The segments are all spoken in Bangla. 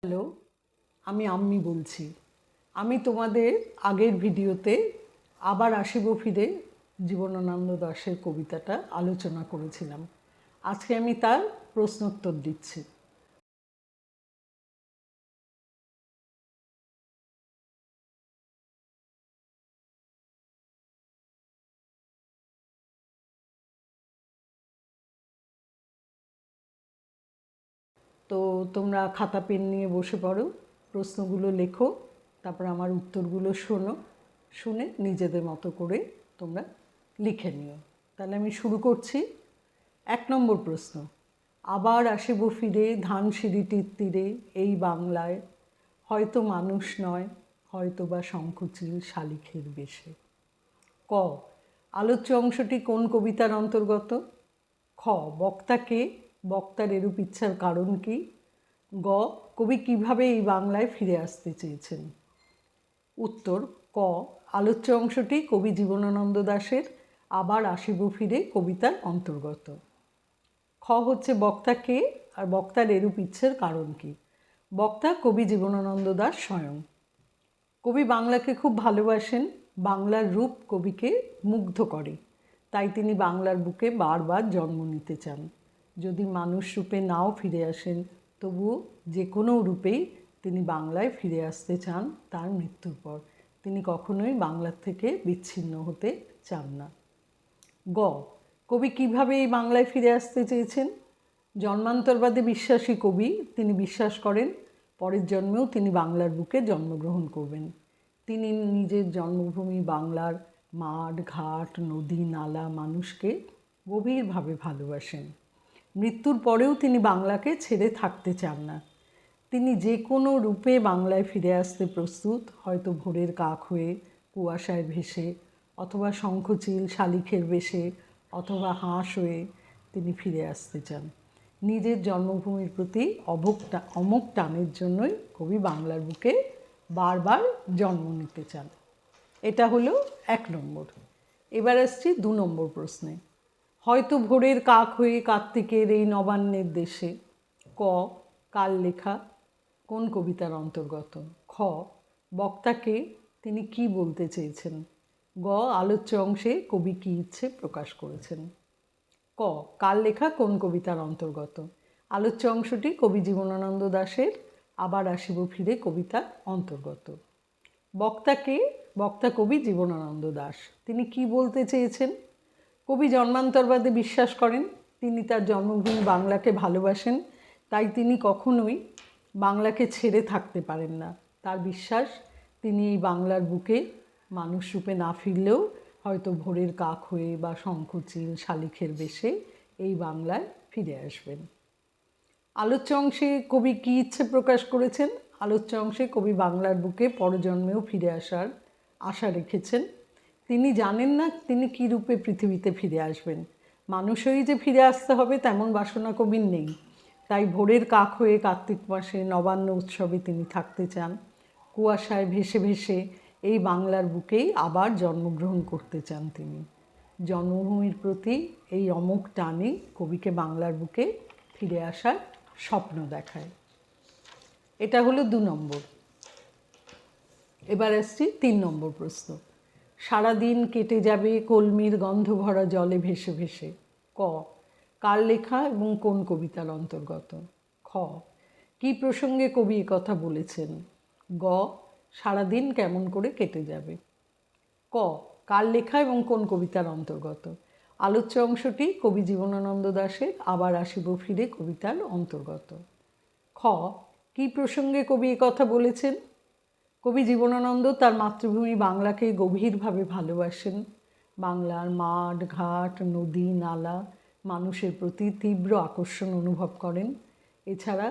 হ্যালো, আমি আম্মি বলছি। আমি তোমাদের আগের ভিডিওতে আবার আসিব ফিরে জীবনানন্দ দাশের কবিতাটা আলোচনা করেছিলাম। আজকে আমি তার প্রশ্নোত্তর দিচ্ছি। তো তোমরা খাতা পেন নিয়ে বসে পড়ো, প্রশ্নগুলো লেখো, তারপর আমার উত্তরগুলো শোনো, শুনে নিজেদের মতো করে তোমরা লিখে নিও। তাহলে আমি শুরু করছি। 1 নম্বর প্রশ্ন, আবার আসিব ফিরে ধানসিঁড়িটির তীরে এই বাংলায়, হয়তো মানুষ নয়, হয়তো বা শঙ্খচিল শালিখের বেশে। ক, আলোচ্য অংশটি কোন কবিতার অন্তর্গত? খ, বক্তাকে, বক্তার এরূপ ইচ্ছার কারণ কি? গ, কবি কিভাবে এই বাংলায় ফিরে আসতে চেয়েছেন? উত্তর ক, আলোচ্য অংশটি কবি জীবনানন্দ দাশের আবার আসিব ফিরে কবিতার অন্তর্গত। খ হচ্ছে বক্তা কে আর বক্তার এরূপ ইচ্ছের কারণ কি? বক্তা কবি জীবনানন্দ দাশ স্বয়ং। কবি বাংলাকে খুব ভালোবাসেন, বাংলার রূপ কবিকে মুগ্ধ করে, তাই তিনি বাংলার বুকে বারবার জন্ম নিতে চান। যদি মানুষ রূপে নাও ফিরে আসেন, তবুও যে কোনো রূপেই তিনি বাংলায় ফিরে আসতে চান তার মৃত্যুর পর। তিনি কখনোই বাংলার থেকে বিচ্ছিন্ন হতে চান না। গ, কবি কিভাবে এই বাংলায় ফিরে আসতে চেয়েছেন? জন্মান্তরবাদে বিশ্বাসী কবি, তিনি বিশ্বাস করেন পরের জন্মেও তিনি বাংলার বুকে জন্মগ্রহণ করবেন। তিনি নিজের জন্মভূমি বাংলার মাঠ ঘাট নদী নালা মানুষকে গভীরভাবে ভালোবাসেন। মৃত্যুর পরেও তিনি বাংলাকে ছেড়ে থাকতে চান না। তিনি যে কোনো রূপে বাংলায় ফিরে আসতে প্রস্তুত, হয়তো ভোরের কাক হয়ে, কুয়াশায় ভেসে, অথবা শঙ্খচিল শালিখের বেশে, অথবা হাঁস হয়ে তিনি ফিরে আসতে চান। নিজের জন্মভূমির প্রতি অমোঘ টানের জন্যই কবি বাংলার বুকে বারবার জন্ম নিতে চান। এটা হলো 1 নম্বর। এবার আসছি 2 নম্বর প্রশ্নে। হয়তো ভোরের কাক হয়ে কার্তিকের এই নবান্নের দেশে। ক, কার লেখা, কোন কবিতার অন্তর্গত? খ, বক্তাকে, তিনি কি বলতে চেয়েছেন? গ, আলোচ্য অংশে কবি কী ইচ্ছে প্রকাশ করেছেন? ক, কার লেখা কোন কবিতার অন্তর্গত? আলোচ্য অংশটি কবি জীবনানন্দ দাশের আবার আসিব ফিরে কবিতার অন্তর্গত। বক্তাকে, বক্তা কবি জীবনানন্দ দাশ। তিনি কি বলতে চেয়েছেন? কবি জন্মান্তরবাদে বিশ্বাস করেন, তিনি তার জন্মভূমি বাংলাকে ভালোবাসেন, তাই তিনি কখনোই বাংলাকে ছেড়ে থাকতে পারেন না। তার বিশ্বাস তিনি এই বাংলার বুকে মানুষ রূপে না ফিরলেও হয়তো ভোরের কাক হয়ে বা শঙ্খচিল শালিখের বেশে এই বাংলায় ফিরে আসবেন। আলোচ্য অংশে কবি কী ইচ্ছে প্রকাশ করেছেন? আলোচ্য অংশে কবি বাংলার বুকে পরজন্মেও ফিরে আসার আশা রেখেছেন। তিনি জানেন না তিনি কী রূপে পৃথিবীতে ফিরে আসবেন। মানুষ হয়েই যে ফিরে আসতে হবে তেমন বাসনা কবির নেই। তাই ভোরের কাক হয়ে কার্তিক মাসে নবান্ন উৎসবে তিনি থাকতে চান। কুয়াশায় ভেসে ভেসে এই বাংলার বুকেই আবার জন্মগ্রহণ করতে চান তিনি। জন্মভূমির প্রতি এই অমোঘ টানে কবিকে বাংলার বুকে ফিরে আসার স্বপ্ন দেখায়। এটা হলো 2 নম্বর। এবার আসছি 3 নম্বর প্রশ্ন। সারাদিন কেটে যাবে কলমির গন্ধ ভরা জলে ভেসে ভেসে। ক, কার লেখা এবং কোন কবিতার অন্তর্গত? খ, কী প্রসঙ্গে কবি কথা বলেছেন? গ, সারাদিন কেমন করে কেটে যাবে। ক, কার লেখা এবং কোন কবিতার অন্তর্গত? আলোচ্য অংশটি কবি জীবনানন্দ দাশের আবার আসিব ফিরে কবিতার অন্তর্গত। খ, কী প্রসঙ্গে কবি কথা বলেছেন? কবি জীবনানন্দ তার মাতৃভূমি বাংলাকে গভীরভাবে ভালোবাসেন। বাংলার মাঠ ঘাট নদী নালা মানুষের প্রতি তীব্র আকর্ষণ অনুভব করেন। এছাড়া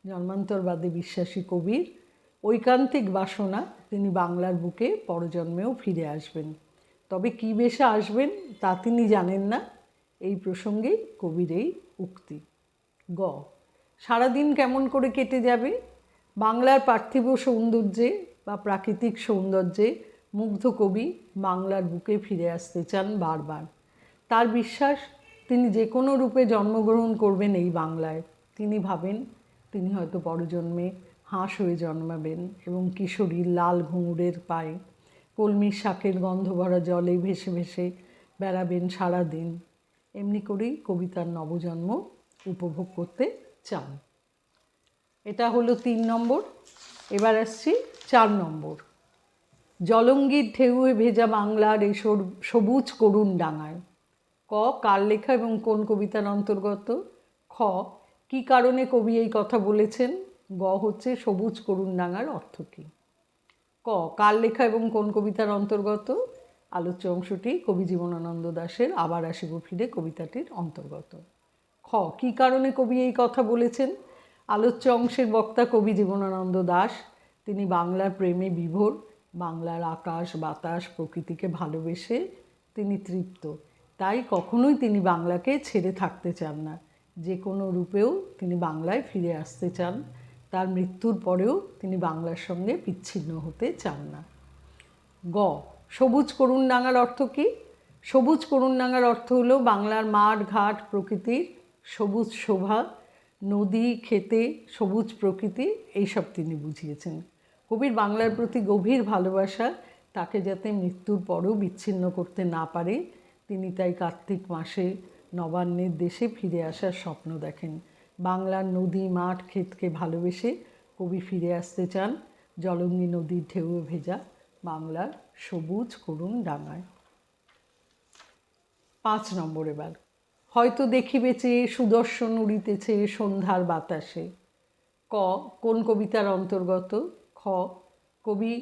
জন্মান্তরবাদে বিশ্বাসী কবির ঐকান্তিক বাসনা তিনি বাংলার বুকে পরজন্মেও ফিরে আসবেন। তবে কী বেশে আসবেন তা তিনি জানেন না। এই প্রসঙ্গে কবির এই উক্তি। গ, সারাদিন কেমন করে কেটে যাবে? বাংলার পার্থিব সৌন্দর্যে বা প্রাকৃতিক সৌন্দর্যে মুগ্ধ কবি বাংলার বুকে ফিরে আসতে চান বারবার। তার বিশ্বাস তিনি যে কোনো রূপে জন্মগ্রহণ করবেন এই বাংলায়। তিনি ভাবেন তিনি হয়তো পরজন্মে হাঁস হয়ে জন্মাবেন এবং কিশোরীর লাল ঘুঙুরের পায়ে কলমির শাকের গন্ধ ভরা জলে ভেসে ভেসে বেড়াবেন সারাদিন। এমনি করেই কবিতার নবজন্ম উপভোগ করতে চান। এটা হলো 3 নম্বর। এবার আসছি 4 নম্বর। জলঙ্গির ঢেউয়ে ভেজা বাংলার এই সবুজ করুণ ডাঙায়। ক, কার লেখা এবং কোন কবিতার অন্তর্গত? খ, কী কারণে কবি এই কথা বলেছেন? গ হচ্ছে সবুজ করুণ ডাঙার অর্থ কী? ক, কার লেখা এবং কোন কবিতার অন্তর্গত? আলোচ্য অংশটি কবি জীবনানন্দ দাশের আবার আসিব ফিরে কবিতাটির অন্তর্গত। খ, কী কারণে কবি এই কথা বলেছেন? আলোচ্য অংশের বক্তা কবি জীবনানন্দ দাশ। তিনি বাংলার প্রেমে বিভোর, বাংলার আকাশ বাতাস প্রকৃতিকে ভালোবেসে তিনি তৃপ্ত। তাই কখনোই তিনি বাংলাকে ছেড়ে থাকতে চান না। যে কোনো রূপেও তিনি বাংলায় ফিরে আসতে চান। তার মৃত্যুর পরেও তিনি বাংলার সঙ্গে বিচ্ছিন্ন হতে চান না। গ, সবুজ করুণ ডাঙার অর্থ কী? সবুজ করুণ ডাঙার অর্থ হলো বাংলার মাঠ ঘাট প্রকৃতির সবুজ শোভা, নদী খেতে সবুজ প্রকৃতি, এইসব তিনি বুঝিয়েছেন। কবির বাংলার প্রতি গভীর ভালোবাসা তাকে যাতে মৃত্যুর পরেও বিচ্ছিন্ন করতে না পারে, তিনি তাই কার্তিক মাসে নবান্নের দেশে ফিরে আসার স্বপ্ন দেখেন। বাংলার নদী মাঠ ক্ষেতকে ভালোবেসে কবি ফিরে আসতে চান জলঙ্গি নদীর ঢেউয়ে ভেজা বাংলার সবুজ করুণ ডাঙায়। 5 নম্বর। এবার হয়তো দেখিবে চেয়ে সুদর্শন উড়িতেছে সন্ধ্যার বাতাসে। ক, কোন কবিতার অন্তর্গত? খ, কবি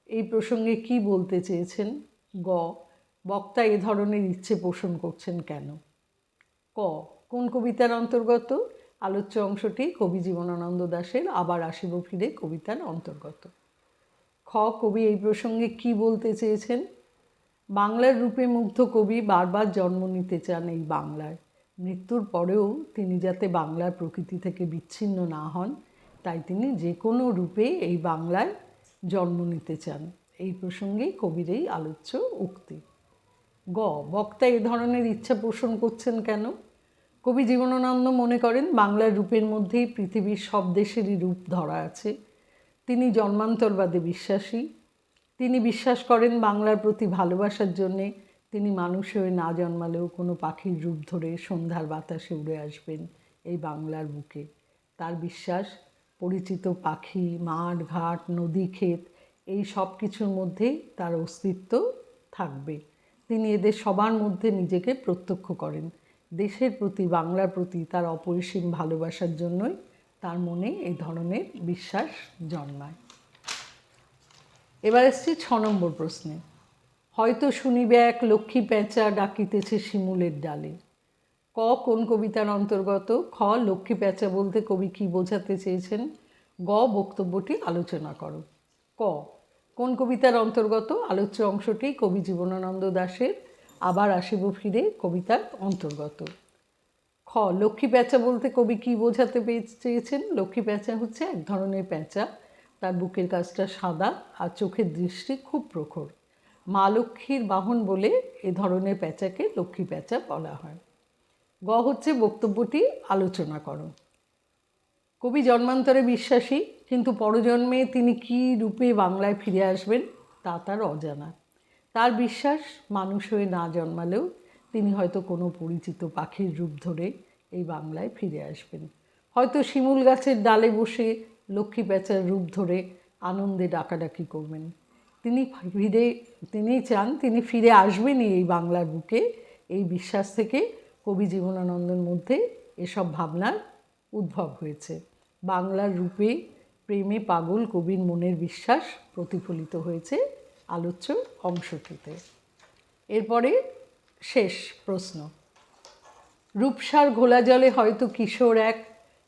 এই প্রসঙ্গে কি বলতে চেয়েছেন? গ, বক্তা এ ধরনের ইচ্ছে পোষণ করছেন কেন? ক, কোন কবিতার অন্তর্গত? আলোচ্য অংশটি কবি জীবনানন্দ দাশের আবার আসিব ফিরে কবিতার অন্তর্গত। খ, কবি এই প্রসঙ্গে কি বলতে চেয়েছেন? বাংলার রূপে মুগ্ধ কবি বারবার জন্ম নিতে চান এই বাংলায়। মৃত্যুর পরেও তিনি যাতে বাংলার প্রকৃতি থেকে বিচ্ছিন্ন না হন, তাই তিনি যে কোনো রূপে এই বাংলায় জন্ম নিতে চান। এই প্রসঙ্গেই কবির এই আলোচ্য উক্তি। গ, বক্তা এ ধরনের ইচ্ছা পোষণ করছেন কেন? কবি জীবনানন্দ মনে করেন বাংলার রূপের মধ্যেই পৃথিবীর সব দেশেরই রূপ ধরা আছে। তিনি জন্মান্তরবাদে বিশ্বাসী। তিনি বিশ্বাস করেন বাংলার প্রতি ভালোবাসার জন্যে তিনি মানুষ হয়ে না জন্মালেও কোনো পাখির রূপ ধরে সন্ধ্যার বাতাসে উড়ে আসবেন এই বাংলার বুকে। তার বিশ্বাস পরিচিত পাখি, মাঠ ঘাট, নদী ক্ষেত, এই সব কিছুর মধ্যেই তার অস্তিত্ব থাকবে। তিনি এদের সবার মধ্যে নিজেকে প্রত্যক্ষ করেন। দেশের প্রতি, বাংলার প্রতি তার অপরিসীম ভালোবাসার জন্যই তার মনে এই ধরনের বিশ্বাস জন্মায়। এবার এসছি 6 নম্বর প্রশ্নে। হয়তো শুনিবে এক লক্ষ্মী পেঁচা ডাকিতেছে শিমুলের ডালে। ক, কোন কবিতার অন্তর্গত? খ, লক্ষ্মী পেঁচা বলতে কবি কী বোঝাতে চেয়েছেন? গ, বক্তব্যটি আলোচনা করো। ক, কোন কবিতার অন্তর্গত? আলোচ্য অংশটি কবি জীবনানন্দ দাশের আবার আসিব ফিরে কবিতার অন্তর্গত। খ, লক্ষ্মী পেঁচা বলতে কবি কী বোঝাতে চেয়েছেন? লক্ষ্মী পেঁচা হচ্ছে এক ধরনের পেঁচা, তার বুকের কাছটা সাদা আর চোখের দৃষ্টি খুব প্রখর। মা লক্ষ্মীর বাহন বলে এ ধরনের পেঁচাকে লক্ষ্মী পেঁচা বলা হয়। গ হচ্ছে বক্তব্যটি আলোচনা করো। কবি জন্মান্তরে বিশ্বাসী, কিন্তু পরজন্মে তিনি কী রূপে বাংলায় ফিরে আসবেন তা তার অজানা। তার বিশ্বাস মানুষ হয়ে না জন্মালেও তিনি হয়তো কোনো পরিচিত পাখির রূপ ধরে এই বাংলায় ফিরে আসবেন। হয়তো শিমুল গাছের ডালে বসে লক্ষ্মী পেঁচার রূপ ধরে আনন্দে ডাকাডাকি করবেন। তিনি চান তিনি ফিরে আসবেনই এই বাংলার বুকে। এই বিশ্বাস থেকে কবি জীবনানন্দের মধ্যে এসব ভাবনার উদ্ভব হয়েছে। বাংলার রূপে প্রেমে পাগল কবির মনের বিশ্বাস প্রতিফলিত হয়েছে আলোচ্য অংশটিতে। এরপরে শেষ প্রশ্ন। রূপসার ঘোলা জলে হয়তো কিশোর এক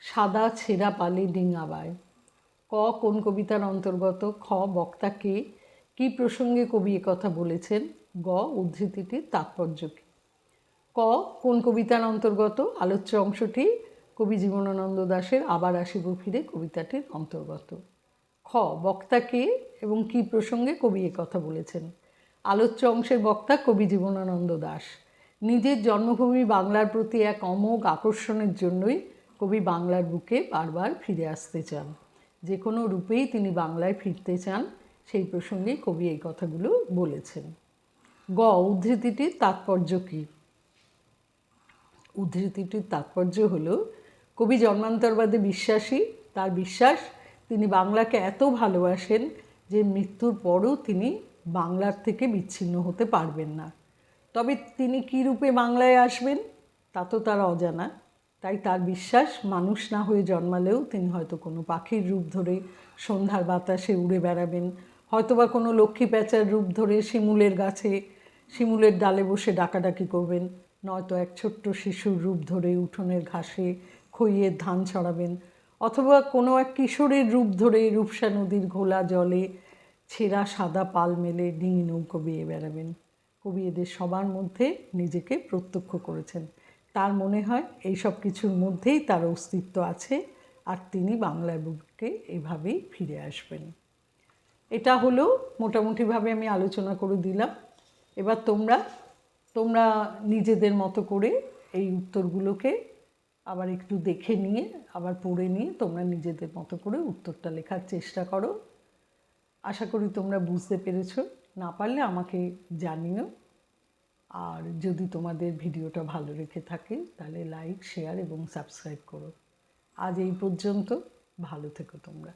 সাদা ছেঁড়া পালে ডিঙাবায়। ক, কোন কবিতার অন্তর্গত? খ, বক্তা কে? কী প্রসঙ্গে কবি কথা বলেছেন? গ, উদ্ধৃতিটির তাৎপর্য কী? ক, কোন কবিতার অন্তর্গত? আলোচ্য অংশটি কবি জীবনানন্দ দাশের আবার আসিব ফিরে কবিতাটির অন্তর্গত। খ, বক্তা কে এবং কী প্রসঙ্গে কবি কথা বলেছেন? আলোচ্য অংশের বক্তা কবি জীবনানন্দ দাশ। নিজের জন্মভূমি বাংলার প্রতি এক অমোঘ আকর্ষণের জন্যই কবি বাংলার বুকে বারবার ফিরে আসতে চান, যে কোনো রূপেই তিনি বাংলায় ফিরতে চান, সেই প্রসঙ্গে কবি এই কথাগুলো বলেছেন। উদ্ধৃতিটির তাৎপর্য কী? উদ্ধৃতিটির তাৎপর্য হলো, কবি জন্মান্তরবাদে বিশ্বাসী। তার বিশ্বাস তিনি বাংলাকে এত ভালোবাসেন যে মৃত্যুর পরও তিনি বাংলার থেকে বিচ্ছিন্ন হতে পারবেন না। তবে তিনি কী রূপে বাংলায় আসবেন তা তো তার অজানা। তাই তার বিশ্বাস, মানুষ না হয়ে জন্মালেও তিনি হয়তো কোনো পাখির রূপ ধরে সন্ধ্যার বাতাসে উড়ে বেড়াবেন, হয়তোবা কোনো লক্ষ্মী প্যাঁচার রূপ ধরে শিমুলের গাছে শিমুলের ডালে বসে ডাকাডাকি করবেন, নয়তো এক ছোট্ট শিশুর রূপ ধরে উঠোনের ঘাসে খইয়ের ধান ছড়াবেন, অথবা কোনো এক কিশোরের রূপ ধরে রূপসা নদীর ঘোলা জলে ছেঁড়া সাদা পাল মেলে ডিঙি নৌকো বেয়ে বেড়াবেন। কবি এদের সবার মধ্যে নিজেকে প্রত্যক্ষ করেছেন। তার মনে হয় এই সব কিছুর মধ্যেই তার অস্তিত্ব আছে, আর তিনি বাংলার বুকে এভাবেই ফিরে আসবেন। এটা হলো মোটামুটিভাবে আমি আলোচনা করে দিলাম। এবার তোমরা নিজেদের মতো করে এই উত্তরগুলোকে আবার একটু দেখে নিয়ে, আবার পড়ে নিয়ে তোমরা নিজেদের মতো করে উত্তরটা লেখার চেষ্টা করো। আশা করি তোমরা বুঝতে পেরেছো। না পারলে আমাকে জানিও। আর যদি তোমাদের ভিডিওটা ভালো লেগে থাকে তাহলে লাইক, শেয়ার এবং সাবস্ক্রাইব করো। আজ এই পর্যন্ত। ভালো থেকো তোমরা।